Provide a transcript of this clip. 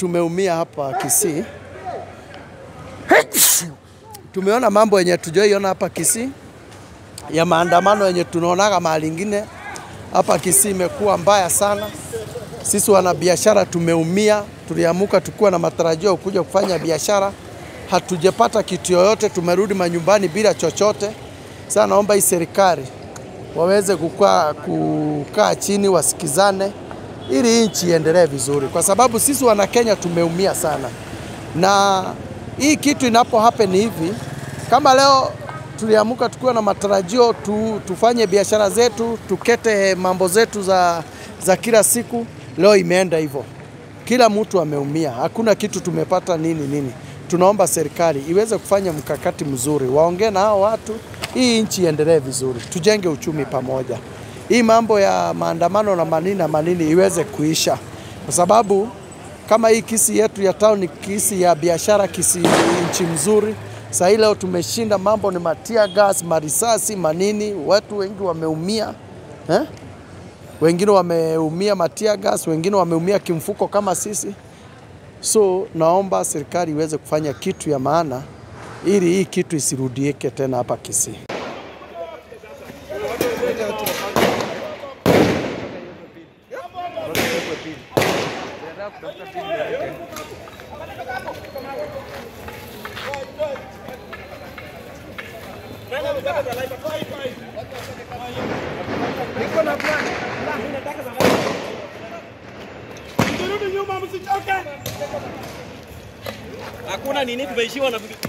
tumeumia hapa Kisii. Tumeona mambo yenye tujoiona hapa Kisii ya maandamano yenye tunaonaga mahali ingine. Hapa Kisii imekuwa mbaya sana. Sisi wana biashara tumeumia. Tuliamuka tukua na matarajio kuja kufanya biashara. Hatujapata kitu yoyote, tumerudi manyumbani bila chochote. Sasa naomba hii serikali waweze kukaa chini wasikizane ili nchi iendelee vizuri, kwa sababu sisi wana Kenya tumeumia sana. Na hii kitu inapo happen hivi, kama leo tuliamuka tukua na matarajio tufanye biashara zetu, tukete mambo zetu za kila siku, leo imeenda hivyo. Kila mtu ameumia, hakuna kitu tumepata nini. Tunaomba serikali iweze kufanya mkakati mzuri, waongee na hao watu, hii nchi iendelee vizuri, tujenge uchumi pamoja. Hii mambo ya maandamano na manini iweze kuisha, kwa sababu kama hii Kisii yetu ya town ni Kisii ya biashara, Kisii nchi mzuri. Sasa leo tumeshinda, mambo ni matia gas, marisasi, manini, watu wengi wameumia. Wengine wameumia matia gas, wengine wameumia kimfuko kama sisi. So naomba serikali iweze kufanya kitu ya maana ili hii kitu isirudieke tena hapa Kisii. Hakuna nini, tumeishiwa na vitu.